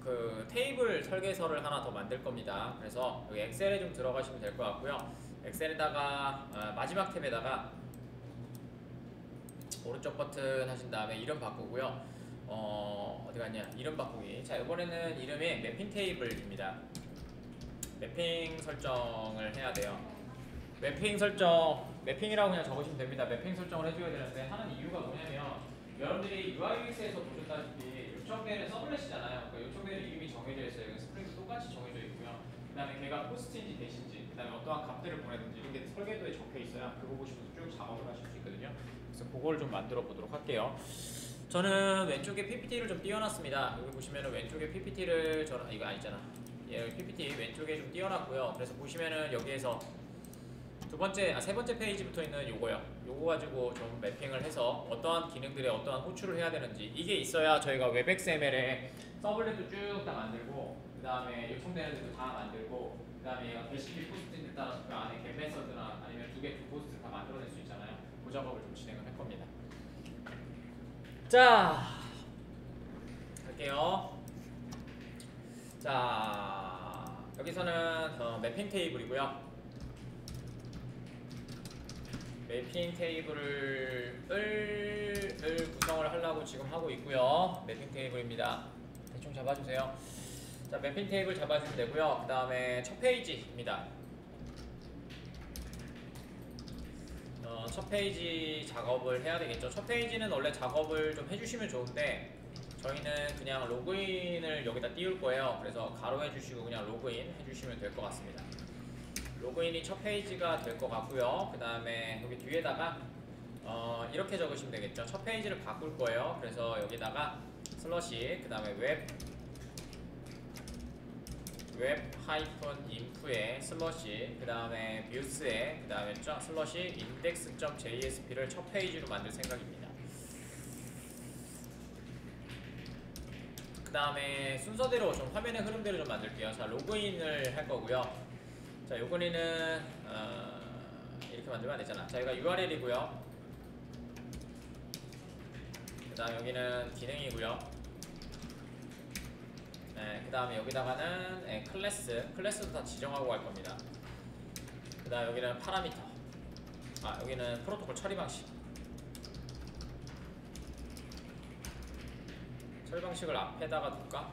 그 테이블 설계서를 하나 더 만들 겁니다. 그래서 여기 엑셀에 좀 들어가시면 될 것 같고요. 엑셀에다가 마지막 탭에다가 오른쪽 버튼 하신 다음에 이름 바꾸고요. 어디 갔냐? 이름 바꾸기. 자, 이번에는 이름이 매핑 테이블입니다. 매핑 설정을 해야 돼요. 매핑 설정, 매핑이라고 그냥 적으시면 됩니다. 매핑 설정을 해줘야 되는데 하는 이유가 뭐냐면 여러분들이 UIUX에서 보셨다시피 요청되는 서블렛이잖아요. 그러니까 요청되는 이름이 정해져 있어요. 스프링도 똑같이 정해져 있고요. 그 다음에 걔가 포스트인지 대신지, 그 다음에 어떠한 값들을 보내든지 이런 게 설계도에 적혀 있어요. 그거 보시면서 쭉 작업을 하실 수 있거든요. 그래서 그걸 좀 만들어 보도록 할게요. 저는 왼쪽에 PPT를 좀 띄워놨습니다. 여기 보시면은 왼쪽에 PPT를 저는 이거 아니잖아. 예, PPT 왼쪽에 좀 띄워놨고요. 그래서 보시면은 여기에서 세 번째 페이지부터 있는 요거요. 요거 가지고 좀 매핑을 해서 어떠한 기능들에 어떠한 호출을 해야 되는지 이게 있어야 저희가 웹XML에 서블렛도 쭉 다 만들고 그 다음에 요청되는 데도 다 만들고 그 다음에 얘가 게시필 포스트에 따라서 그 안에 겟 메서드나 아니면 두 포스트를 다 만들어낼 수 있잖아요. 그 작업을 좀 진행을 할 겁니다. 자, 갈게요. 자, 여기서는 매핑 테이블이고요. 매핑 테이블을 구성을 하려고 지금 하고 있고요. 매핑 테이블입니다. 대충 잡아주세요. 자, 매핑 테이블 잡아주면 되고요. 그 다음에 첫 페이지입니다. 첫 페이지 작업을 해야 되겠죠. 첫 페이지는 원래 작업을 좀 해주시면 좋은데 저희는 그냥 로그인을 여기다 띄울 거예요. 그래서 가로 해주시고 그냥 로그인 해주시면 될 것 같습니다. 로그인이 첫 페이지가 될 것 같고요. 그 다음에 여기 뒤에다가 이렇게 적으시면 되겠죠. 첫 페이지를 바꿀 거예요. 그래서 여기다가 슬러시 그 다음에 웹-inf에 슬러시 그 다음에 뷰스에 그 다음에 슬러시 index.jsp를 첫 페이지로 만들 생각입니다. 그 다음에 순서대로 좀 화면의 흐름대로 좀 만들게요. 자, 로그인을 할 거고요. 자, 요거는 이렇게 만들면 안 되잖아. 자, 여기가 URL이고요. 그 다음 여기는 기능이고요. 네, 그 다음에 여기다가는 클래스도 다 지정하고 갈 겁니다. 그 다음 여기는 파라미터. 여기는 프로토콜 처리 방식. 처리 방식을 앞에다가 둘까?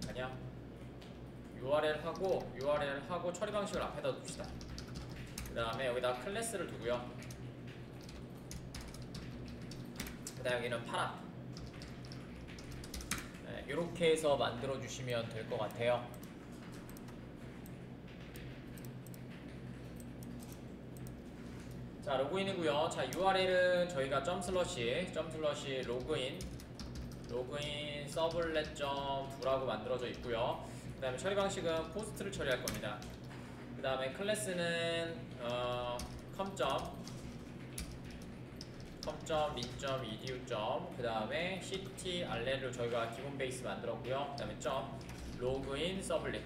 아니야. URL하고 처리 방식을 앞에다 둡시다. 그 다음에 여기다 클래스를 두고요. 그 다음 여기는 파라. 네, 이렇게 해서 만들어 주시면 될 것 같아요. 자, 로그인이고요. 자, URL은 저희가 점 슬러시 로그인 서블렛 .2라고 만들어져 있고요. 그 다음에 처리 방식은 포스트를 처리할 겁니다. 그 다음에 클래스는 com.min.edu. 그 다음에 ctrl을 저희가 기본 베이스 만들었고요. 그 다음에 로그인 서블릿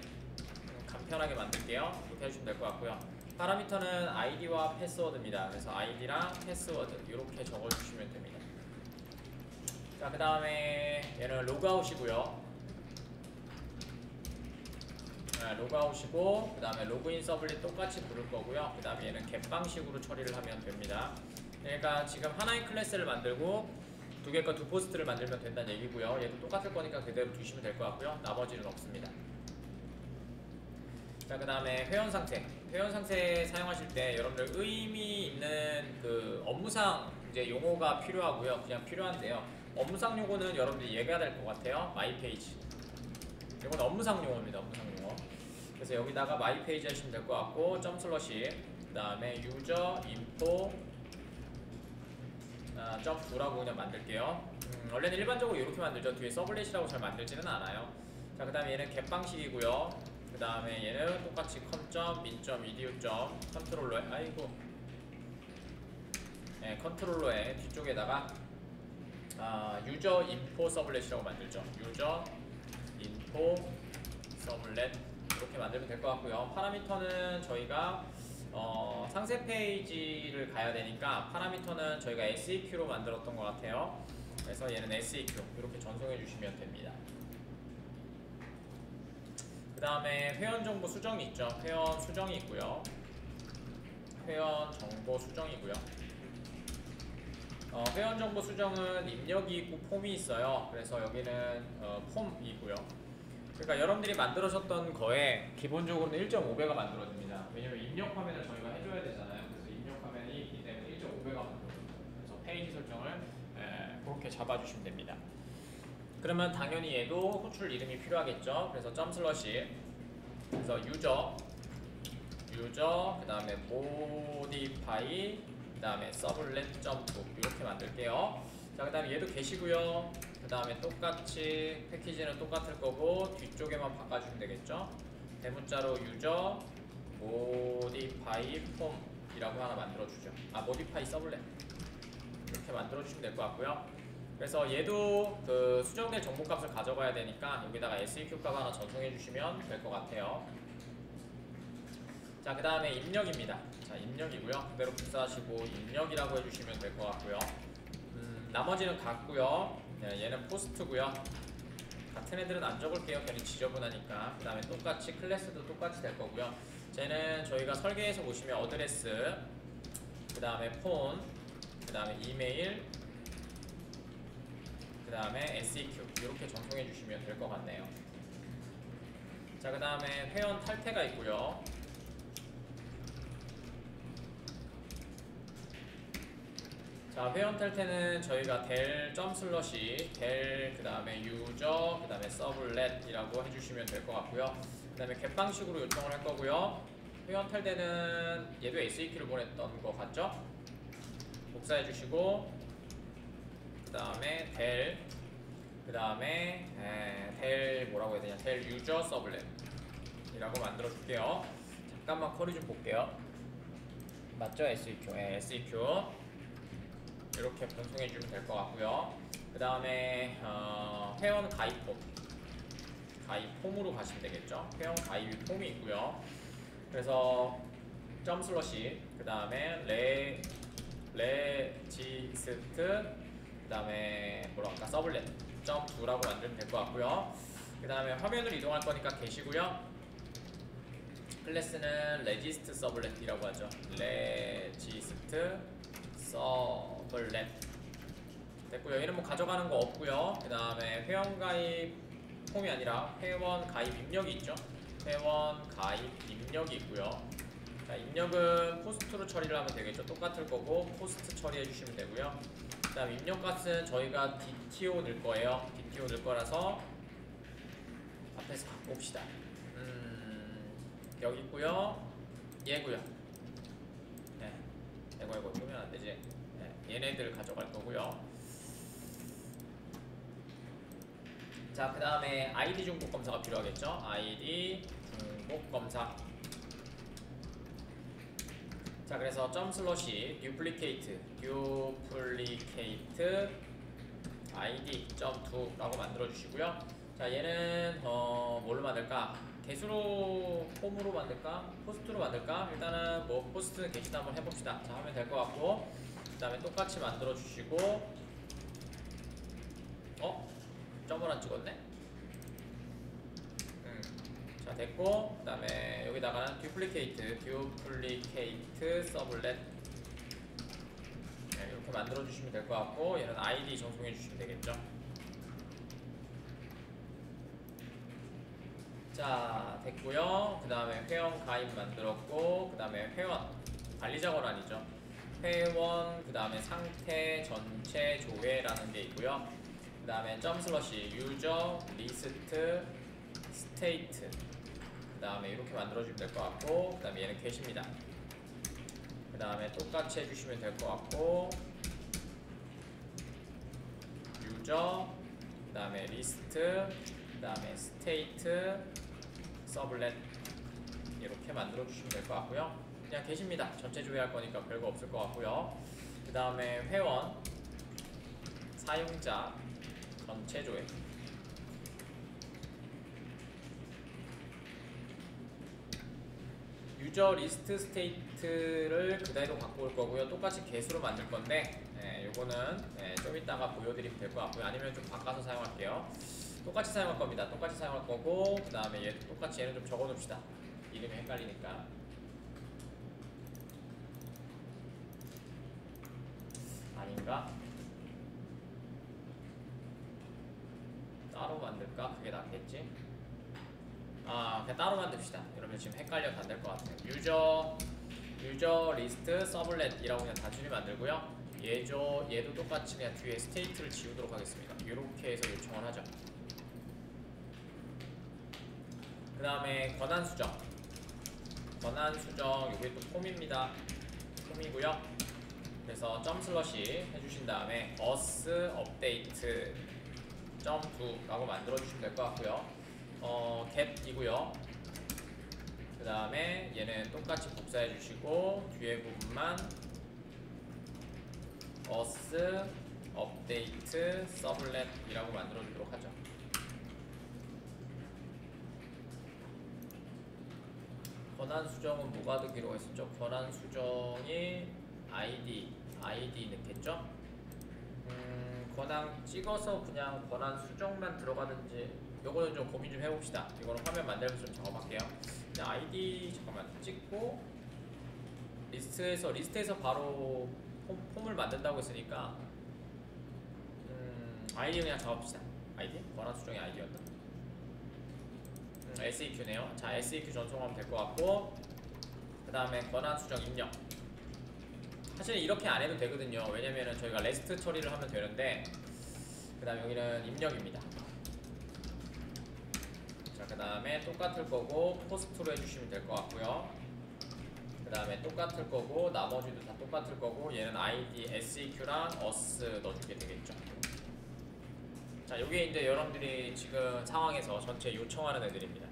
간편하게 만들게요. 이렇게 해주시면 될 것 같고요. 파라미터는 id와 패스워드입니다. 그래서 id랑 패스워드 이렇게 적어주시면 됩니다. 자, 그 다음에 얘는 로그아웃이고요. 로그아웃이고 그 다음에 로그인 서블릿 똑같이 부를 거고요. 그 다음에 얘는 겟 방식으로 처리를 하면 됩니다. 그러니까 지금 하나의 클래스를 만들고 두 개과 두 포스트를 만들면 된다는 얘기고요. 얘도 똑같을 거니까 그대로 두시면 될 것 같고요. 나머지는 없습니다. 자, 그 다음에 회원 상태 사용하실 때 여러분들 의미 있는 그 업무상 이제 용어가 필요하고요. 그냥 필요한데요. 업무상 용어는 여러분들이 얘기해야 될 것 같아요. 마이 페이지. 이건 업무상 용어입니다. 업무상 용어. 그래서 여기다가 마이 페이지 하시면 될 것 같고 점 슬러시 그 다음에 유저 인포 점 2라고 그냥 만들게요. 원래는 일반적으로 이렇게 만들죠. 뒤에 서블렛이라고 잘 만들지는 않아요. 자, 그 다음에 얘는 겟 방식이고요. 그 다음에 얘는 똑같이 com.min.edu. 컨트롤러에 컨트롤러의 뒤쪽에다가 유저 인포 서블렛이라고 만들죠. 유저 인포 서블렛 이렇게 만들면 될 것 같고요. 파라미터는 저희가 상세 페이지를 가야 되니까 파라미터는 저희가 SEQ로 만들었던 것 같아요. 그래서 얘는 SEQ 이렇게 전송해 주시면 됩니다. 다음에 회원 정보 수정이 있죠. 회원 수정이 있고요. 회원 정보 수정이고요. 회원 정보 수정은 입력이 있고 폼이 있어요. 그래서 여기는 폼이고요. 그러니까 여러분들이 만들어졌던 거에 기본적으로는 1.5배가 만들어집니다. 왜냐면 입력 화면을 저희가 해줘야 되잖아요. 그래서 입력 화면이 있기 때문에 1.5배가 만들어집니다. 그래서 페이지 설정을 그렇게 잡아주시면 됩니다. 그러면 당연히 얘도 호출 이름이 필요하겠죠. 그래서 점 슬러시, 그래서 유저, 그 다음에 modify, 그 다음에 서블렛.book 이렇게 만들게요. 자, 그 다음에 얘도 게시고요. 그 다음에 똑같이 패키지는 똑같을 거고 뒤쪽에만 바꿔주면 되겠죠. 대문자로 유저 modify form 이라고 하나 만들어주죠. modify 서블렛 이렇게 만들어주시면 될 것 같고요. 그래서 얘도 그 수정될 정보값을 가져가야 되니까 여기다가 seq 값 하나 전송해 주시면 될 것 같아요. 자, 그 다음에 입력입니다. 자, 입력이고요. 그대로 복사하시고 입력이라고 해주시면 될 것 같고요. 나머지는 같고요. 네, 얘는 포스트고요. 같은 애들은 안 적을게요. 괜히 지저분하니까. 그 다음에 똑같이 클래스도 똑같이 될 거고요. 쟤는 저희가 설계해서 보시면 어드레스, 그 다음에 폰, 그 다음에 이메일, 그 다음에 seq 이렇게 전송해 주시면 될 것 같네요. 자, 그 다음에 회원 탈퇴가 있고요. 자, 회원 탈퇴는 저희가 del 점 슬러시 del 그 다음에 유저 그 다음에 서블렛이라고 해주시면 될 것 같고요. 그 다음에 get 방식으로 요청을 할 거고요. 회원 탈퇴는 얘도 seq를 보냈던 거 같죠? 복사해 주시고 그 다음에 del 그 다음에 del 뭐라고 해야 되냐, del 유저 서블렛이라고 만들어 줄게요. 잠깐만 쿼리 좀 볼게요. 맞죠? seq. seq 이렇게 분송해 주면 될 것 같고요. 그 다음에 회원 가입 폼으로 가시면 되겠죠. 회원 가입 폼이 있고요. 그래서 점 슬러시 그 다음에 레지스트 그 다음에 뭐랄까 서블렛 점 2라고 만들면 될 것 같고요. 그 다음에 화면으로 이동할 거니까 계시고요. 클래스는 레지스트 서블렛이라고 하죠. 레지스트 서블렛 됐고요. 얘는 뭐 가져가는 거 없고요. 그 다음에 회원 가입 폼이 아니라 회원 가입 입력이 있죠. 회원 가입 입력이 있고요. 자, 입력은 포스트로 처리를 하면 되겠죠. 똑같을 거고 포스트 처리해 주시면 되고요. 그 다음 입력 값은 저희가 DTO 넣을 거예요. DTO 넣을 거라서 앞에서 갖고 옵시다. 여기 있고요. 얘고요. 네. 이거 보면 안 되지. 네. 얘네들 가져갈 거고요. 자, 그 다음에 ID 중복 검사가 필요하겠죠. ID 중복 검사. 자, 그래서 점 슬러시 duplicate id 점 2라고 만들어 주시고요. 자, 얘는 뭘로 만들까? 개수로 폼으로 만들까? 포스트로 만들까? 일단은 뭐 포스트 게시도 한번 해봅시다. 자, 하면 될 것 같고 그 다음에 똑같이 만들어 주시고 점을 안 찍었네? 자, 됐고 그 다음에 여기다가는 duplicate 서블렛 네, 이렇게 만들어 주시면 될 것 같고 얘는 ID 전송해 주시면 되겠죠. 자, 됐고요. 그 다음에 회원 가입 만들었고 그 다음에 회원 관리자 권한이죠. 회원 그 다음에 상태 전체 조회라는 게 있고요. 그 다음에 점 슬러시 유저 리스트 스테이트 그 다음에 이렇게 만들어주면 될 것 같고 그 다음에 얘는 게시입니다. 그 다음에 똑같이 해주시면 될 것 같고 유저 그 다음에 리스트 그 다음에 스테이트 서블렛 이렇게 만들어 주시면 될 것 같고요. 그냥 게시입니다. 전체 조회할 거니까 별거 없을 것 같고요. 그 다음에 회원 사용자 전체 조회 유저 리스트 스테이트를 그대로 갖고 올 거고요. 똑같이 개수로 만들 건데 요거는 좀 이따가 보여드리면 될 것 같고요. 아니면 좀 바꿔서 사용할게요. 똑같이 사용할 겁니다. 똑같이 사용할 거고, 그 다음에 얘도 똑같이 얘는 좀 적어 둡시다. 이름이 헷갈리니까. 아닌가? 따로 만들까? 그게 낫겠지? 그냥 따로 만듭시다. 여러분 지금 헷갈려서 안 될 것 같아요. 유저 리스트 서블렛이라고 그냥 단순히 만들고요. 얘도 똑같이 그냥 뒤에 스테이트를 지우도록 하겠습니다. 이렇게 해서 요청을 하죠. 그 다음에 권한 수정, 이게 또 폼입니다. 폼이고요. 그래서 점 슬러시 해주신 다음에 us update .2라고 만들어 주시면 될 것 같고요. get이고요. 그 다음에 얘는 똑같이 복사해 주시고 뒤에 부분만 us update servlet이라고 만들어 주도록 하죠. 권한 수정은 뭐가 되기로 했었죠? 권한 수정이 ID 넣겠죠? 권한 찍어서 그냥 권한 수정만 들어가든지 요거는 좀 고민 좀 해봅시다. 이거는 화면 만들면서 좀 작업할게요. 그냥 ID 잠깐만 찍고 리스트에서 바로 폼을 만든다고 했으니까 ID 그냥 작업합시다. ID? 권한 수정의 아이디였다. SEQ네요. 자, SEQ 전송하면 될 것 같고, 그 다음에 권한 수정 입력. 사실 이렇게 안 해도 되거든요. 왜냐면은 저희가 레스트 처리를 하면 되는데, 그 다음 여기는 입력입니다. 자, 그 다음에 똑같을 거고 포스트로 해주시면 될 것 같고요. 그 다음에 똑같을 거고 나머지도 다 똑같을 거고 얘는 ID, SEQ랑 us 넣어주게 되겠죠. 자, 요게 이제 여러분들이 지금 상황에서 전체 요청하는 애들입니다.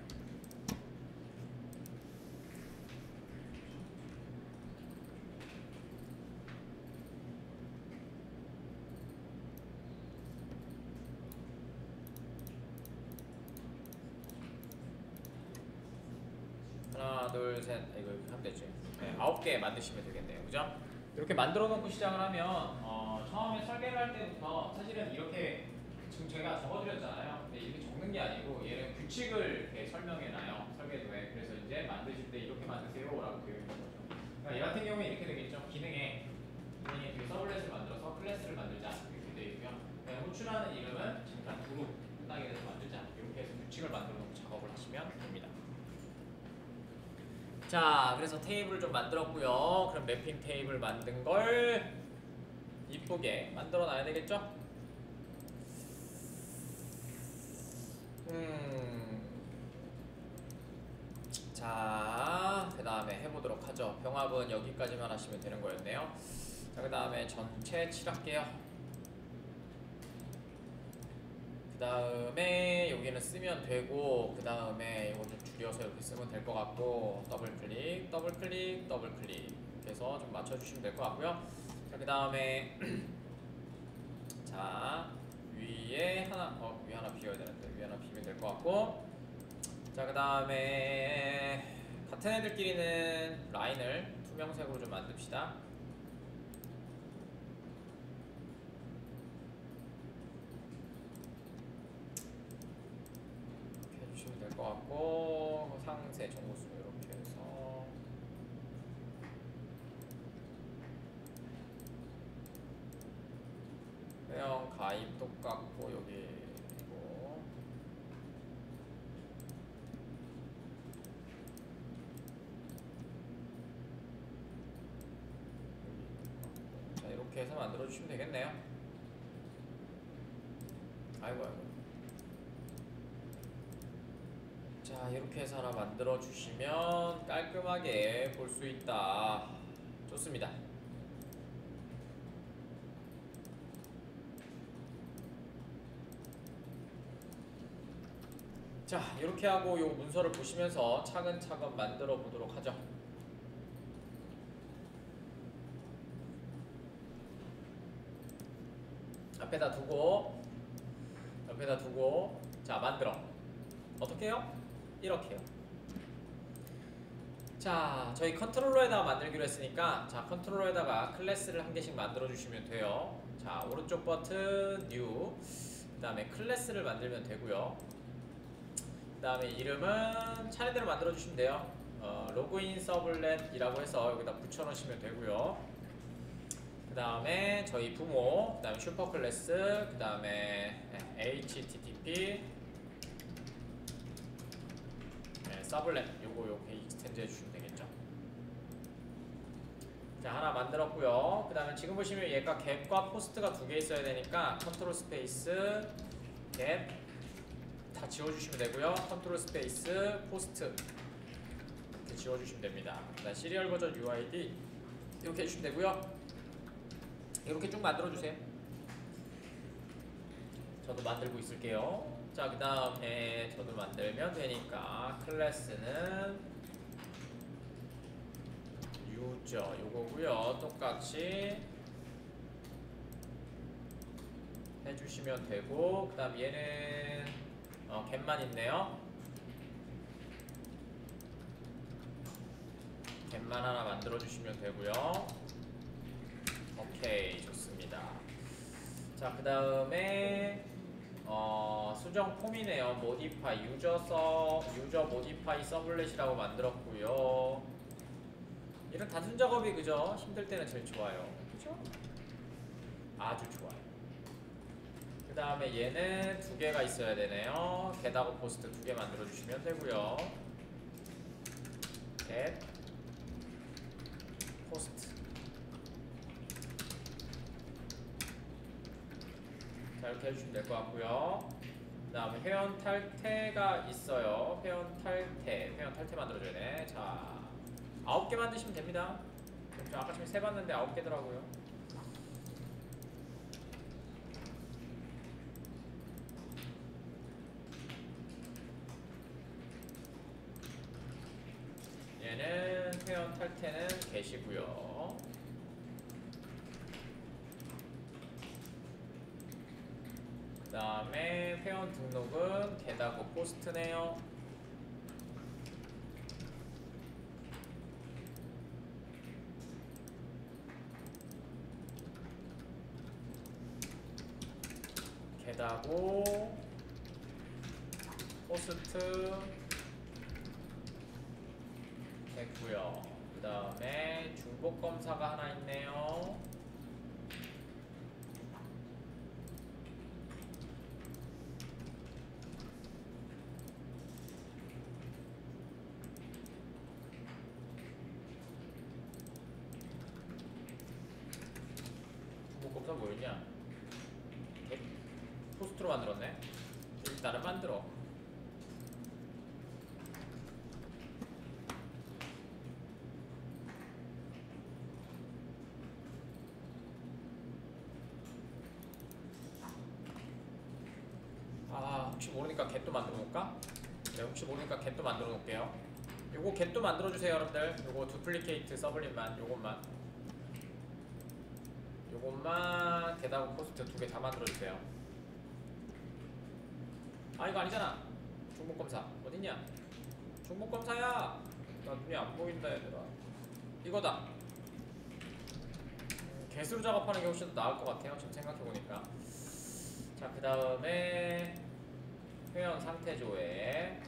하나, 둘, 셋. 이거 이렇게 하면 되지. 네, 9개 만드시면 되겠네요. 그죠? 이렇게 만들어 놓고 시작을 하면 처음에 설계를 할 때부터 사실은 이렇게 지금 제가 적어드렸잖아요. 근데 이렇게 적는 게 아니고 얘는 규칙을 이렇게 설명해놔요. 설계도에. 그래서 이제 만드실 때 이렇게 만드세요 라고 되어 있는 거죠. 그러니까 얘 같은 경우에 이렇게 되겠죠. 기능에 뒤에 서블렛을 만들어서 클래스를 만들자 이렇게 되어 있고요. 호출하는 이름은 잠깐 두로 끝나게 돼서 만들자 이렇게 해서 규칙을 만들어 놓고 작업을 하시면 됩니다. 자, 그래서 테이블을 좀 만들었고요. 그럼 매핑 테이블 만든 걸 이쁘게 만들어 놔야 되겠죠? 자, 그 다음에 해보도록 하죠. 병합은 여기까지만 하시면 되는 거였네요. 자, 그 다음에 전체 칠할게요. 그 다음에 여기는 쓰면 되고, 그 다음에 이거 좀 줄여서 이렇게 쓰면 될 것 같고, 더블 클릭, 더블 클릭, 더블 클릭 해서 좀 맞춰주시면 될 것 같고요. 자, 그 다음에 자, 위에 하나, 위에 하나 비워야 되는데 위에 하나 비우면 될 것 같고, 자, 그 다음에 같은 애들끼리는 라인을 투명색으로 좀 만듭시다. 이렇게 해주시면 될 것 같고, 상세 정보수 이렇게 해서 회원 가입 똑같고 여기 있고, 자, 이렇게 해서 만들어 주시면 되겠네요. 아이고. 자, 이렇게 해서 하나 만들어 주시면 깔끔하게 볼 수 있다. 좋습니다. 자, 이렇게 하고 요 문서를 보시면서 차근차근 만들어 보도록 하죠. 옆에다 두고 자, 만들어. 어떻게 해요? 이렇게요. 자, 저희 컨트롤러에다가 만들기로 했으니까, 자, 컨트롤러에다가 클래스를 한 개씩 만들어 주시면 돼요. 자, 오른쪽 버튼 뉴, 그 그 다음에 클래스를 만들면 되고요. 그 다음에 이름은 차례대로 만들어 주시면 돼요. 로그인 서블렛이라고 해서 여기다 붙여 놓으시면 되고요. 그 다음에 저희 부모, 그 다음에 슈퍼클래스, 그 다음에 HTTP 서블렛 요거 익스텐드 해주시면 되겠죠. 자, 하나 만들었고요. 그 다음에 지금 보시면 얘가 갭과 포스트가 두 개 있어야 되니까 컨트롤 스페이스 갭 다 지워주시면 되고요. 컨트롤 스페이스 포스트 이렇게 지워주시면 됩니다. 그 다음 시리얼 버전 UID 이렇게 해주시면 되고요. 이렇게 쭉 만들어주세요. 저도 만들고 있을게요. 자, 그 다음에 저도 만들면 되니까 클래스는 유저 요거고요. 똑같이 해주시면 되고, 그 다음 얘는 겟만 있네요. 겟만 하나 만들어 주시면 되고요. 오케이, 좋습니다. 자, 그 다음에 수정 폼이네요. 모디파이 유저 모디파이 서블렛이라고 만들었고요. 이런 단순 작업이 그죠? 힘들 때는 제일 좋아요. 그죠? 아주 좋아요. 그 다음에 얘는 두 개가 있어야 되네요. 겟하고 포스트 두 개 만들어 주시면 되고요. 겟 포스트. 자, 이렇게 해주시면 될 것 같고요. 그 다음에 회원 탈퇴가 있어요. 회원 탈퇴 만들어줘야 돼. 자, 9개 만드시면 됩니다. 저 아까 좀 세봤는데 9개더라고요. 얘는 회원 탈퇴는 get이고요. 그 다음에 회원 등록은 get하고 post네요. get하고 post 됐고요. 그 다음에 중복 검사가 하나 있네요. 중복 검사 뭐였냐? 포스트로 만들었네. 일단은 만들어. 혹시 모르니까 get도 만들어 놓을까? 네, 혹시 모르니까 get도 만들어 놓을게요. 요거 get도 만들어 주세요, 여러분들. 요거 두플리케이트 서블릿만 요것만 get하고 포스트 두 개 다 만들어 주세요. 이거 아니잖아. 중복 검사 어딨냐? 중복 검사야. 나 눈이 안 보인다 얘들아. 이거다. get으로 작업하는 게 훨씬 더 나을 것 같아요. 지금 생각해 보니까. 자, 그 다음에 회원 상태 조회.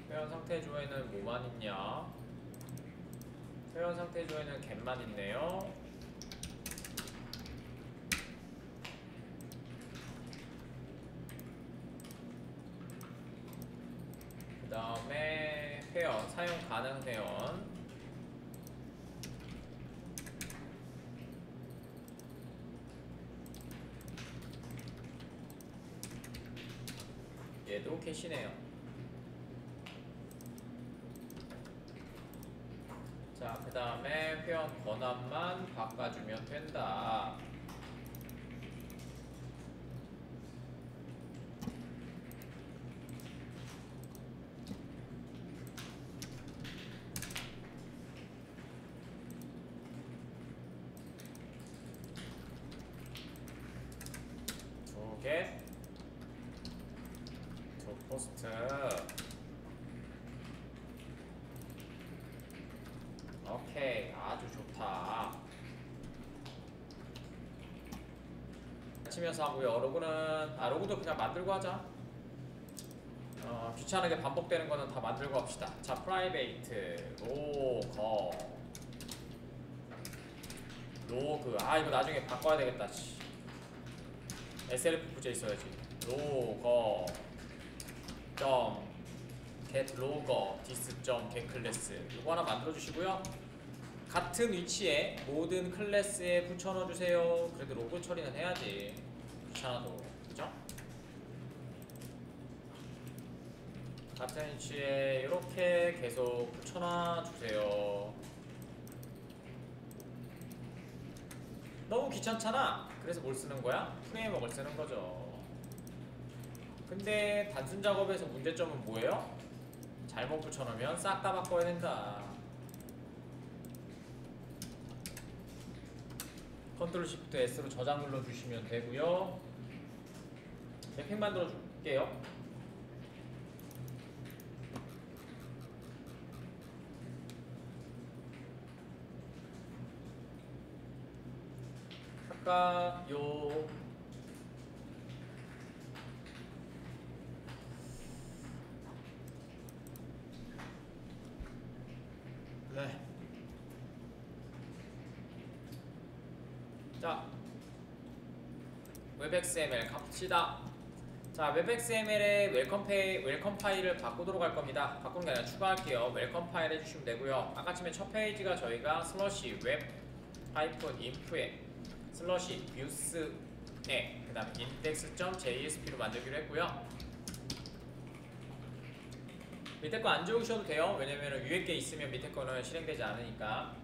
회원 상태 조회는 뭐만 있냐? 회원 상태 조회는 get만 있네요. 그 다음에 회원, 사용 가능 회원. 얘도 get이네요. 자, 그 다음에 회원 권한만 바꿔주면 된다. 두 개, 두 포스트. 오케이, 아주 좋다. 치면서 하고요. 로고도 그냥 만들고 하자. 귀찮게 반복되는 거는 다 만들고 합시다. 자, 프라이베이트 로그. 아, 이거 나중에 바꿔야 되겠다. SLF 부재 있어야지. 로거 점 get 로거 디스 점 get 클래스. 이거 하나 만들어 주시고요. 같은 위치에 모든 클래스에 붙여넣어 주세요. 그래도 로고 처리는 해야지. 귀찮아도. 그죠? 같은 위치에 이렇게 계속 붙여놔 주세요. 너무 귀찮잖아. 그래서 뭘 쓰는 거야? 프레임워크를 쓰는 거죠. 근데 단순 작업에서 문제점은 뭐예요? 잘못 붙여놓으면 싹 다 바꿔야 된다. 컨트롤 시프트 S로 저장 눌러주시면 되고요. 맵핑 만들어 줄게요. 할까요? 네. 자, 웹XML 갑시다. 자, 웹XML에 웰컴 파일을 바꾸도록 할 겁니다. 바꾸는 게 아니라 추가할게요. 웰컴 파일 해주시면 되고요. 아까쯤에 첫 페이지가 저희가 슬러시 웹 하이픈 인프에 슬러시 뷰스에 그 다음에 index.jsp로 만들기로 했고요. 밑에 거 안 적으셔도 돼요. 왜냐면 위에 게 있으면 밑에 거는 실행되지 않으니까.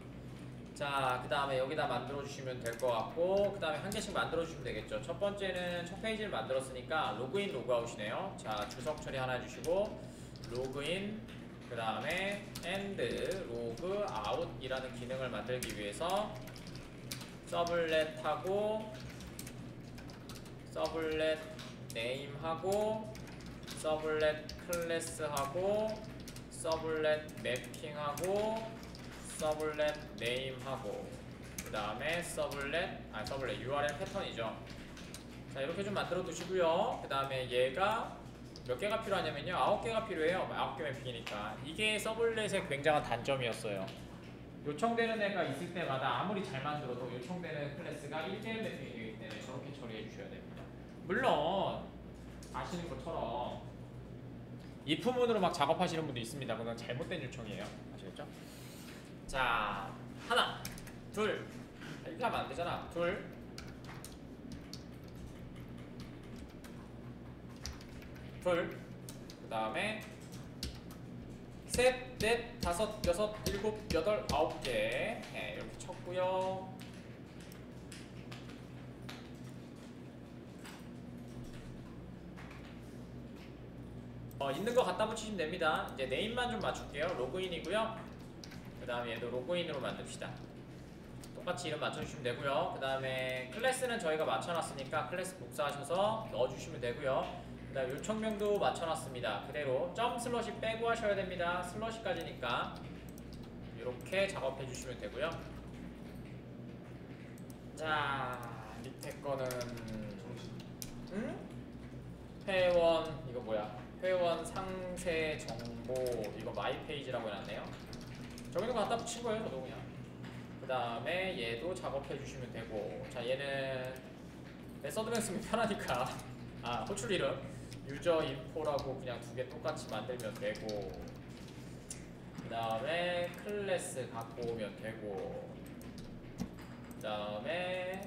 자, 그 다음에 여기다 만들어 주시면 될 것 같고, 그 다음에 한 개씩 만들어 주시면 되겠죠. 첫 번째는 첫 페이지를 만들었으니까 로그인 로그아웃이네요. 자, 주석 처리 하나 해주시고 로그인, 그 다음에 and 로그아웃이라는 기능을 만들기 위해서 서블렛하고 서블렛 네임하고 서블렛 클래스하고 서블렛 매핑하고 서블렛 네임하고 그 다음에 서블렛 URL 패턴이죠. 자, 이렇게 좀 만들어 두시고요. 그 다음에 얘가 몇 개가 필요하냐면요, 9개가 필요해요. 9개 매핑이니까. 이게 서블렛의 굉장한 단점이었어요. 요청되는 애가 있을 때마다 아무리 잘 만들어도 요청되는 클래스가 1대1 매핑이 되기 때문에 저렇게 처리해 주셔야 됩니다. 물론 아시는 것처럼 if문으로 막 작업하시는 분도 있습니다. 그건 잘못된 요청이에요. 아시겠죠? 자, 하나, 둘, 이렇게 하면 안 되잖아. 둘, 그 다음에 셋, 넷, 다섯, 여섯, 일곱, 여덟, 9개. 네, 이렇게 쳤고요. 있는 거 갖다 붙이시면 됩니다. 이제 네임만 좀 맞출게요. 로그인이고요. 그 다음에 얘도 로그인으로 만듭시다. 똑같이 이름 맞춰주시면 되고요. 그 다음에 클래스는 저희가 맞춰놨으니까 클래스 복사하셔서 넣어주시면 되고요. 그 다음에 요청명도 맞춰놨습니다. 그대로 점 슬러시 빼고 하셔야 됩니다. 슬러시까지니까 이렇게 작업해주시면 되고요. 자, 밑에 거는 회원 이거 뭐야? 회원 상세 정보 이거 마이 페이지라고 해놨네요. 저기는 거 갖다 붙인 거예요, 저도 그냥. 그 다음에 얘도 작업해 주시면 되고, 자, 얘는 메서드명 쓰면 편하니까 호출 이름 유저 인포라고 그냥 두 개 똑같이 만들면 되고, 그 다음에 클래스 갖고 오면 되고, 그 다음에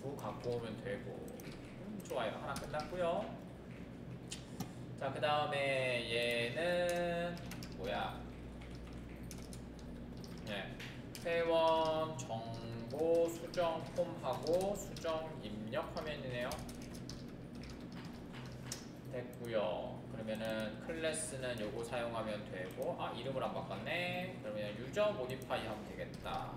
두 갖고 오면 되고. 좋아요, 하나 끝났고요. 자, 그 다음에 얘는 뭐야? 네, 회원 정보 수정 폼하고 수정 입력 화면이네요. 됐고요. 그러면은 클래스는 요거 사용하면 되고, 이름을 안 바꿨네. 그러면 유저 모디파이 하면 되겠다.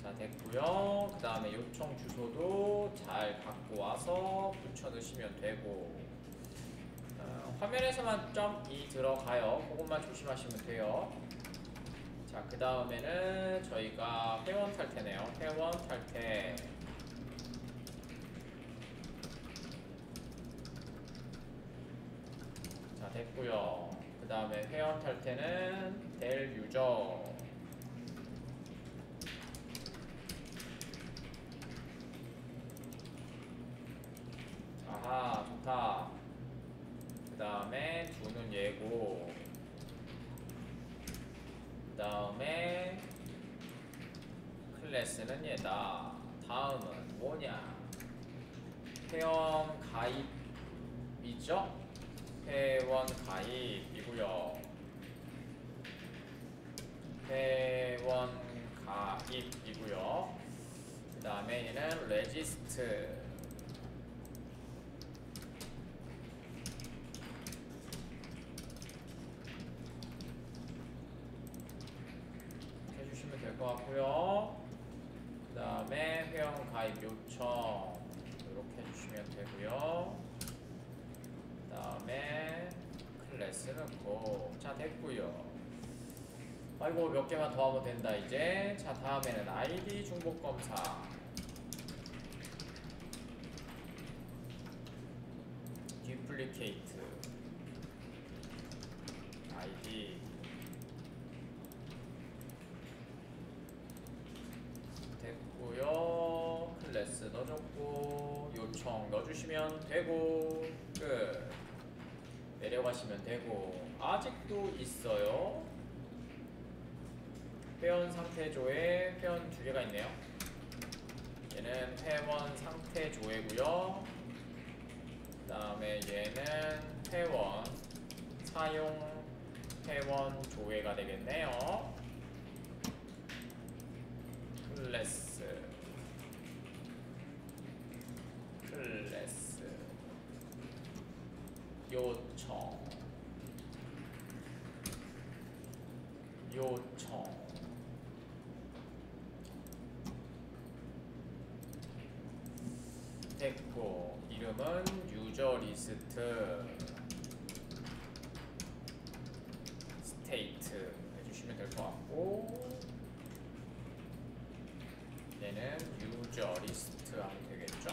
자, 됐고요. 그 다음에 요청 주소도 잘 갖고 와서 붙여 넣으시면 되고, 화면에서만 점이 들어가요. 그것만 조심하시면 돼요. 자, 그 다음에는 저희가 회원 탈퇴네요. 회원 탈퇴. 자, 됐고요. 그 다음에 회원 탈퇴는 될 유저. 아하, 좋다. 그 다음에 두는 얘고, 그 다음에 클래스는 얘다. 다음은 뭐냐? 회원 가입이죠? 회원 가입이고요. 회원 가입이고요. 그 다음에 얘는 레지스트. 해주시면 될 것 같고요. 그 다음에 회원 가입 요청 이렇게 해주시면 되고요. 그 다음에 클래스 넣고. 자, 됐고요. 아이고, 몇 개만 더 하면 된다 이제. 자, 다음에는 아이디 중복 검사. 듀플리케이트 아이디. 됐고요. 클래스 넣어줬고 요청 넣어주시면 되고 끝. 내려가시면 되고. 아직도 있어요. 회원 상태조에 회원 두 개가 있네요. 얘는 회원 상태조회고요. 그 다음에 얘는 회원 사용 회원 조회가 되겠네요. 클래스 요청 됐고, 이름은 유저 리스트 스테이트 해주시면 될 것 같고, 얘는 유저 리스트 하면 되겠죠.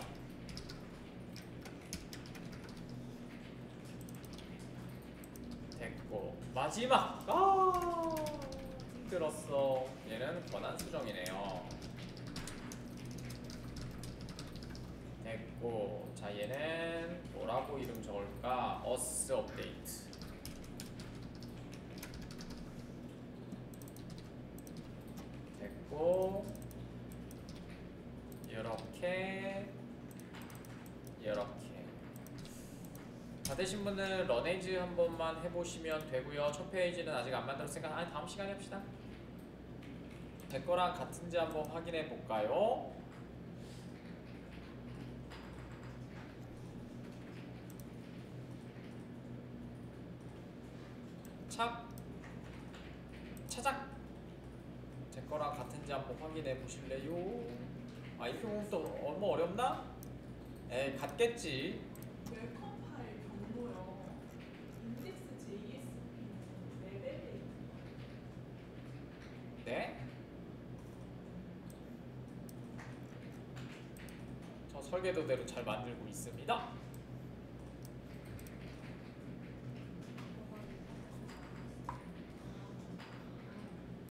됐고, 마지막! 힘들었어. 얘는 권한 수정이네요. 됐고, 자, 얘는 뭐라고 이름 적을까? 어스 업데이트. 됐고, 이렇게 다 되신 분은 런에이즈 한 번만 해보시면 되고요. 첫 페이지는 아직 안 만들었으니까 다음 시간에 합시다. 될 거랑 같은지 한번 확인해 볼까요? 차작! 제 거랑 같은지 한번 확인해 보실래요? 아, 이렇게 보면 또 너무 어렵나? 에이, 같겠지. 웰컴 파일 경로요. 인덱스 JSP는 레벨에 네? 저 설계도대로 잘 만들고 있습니다.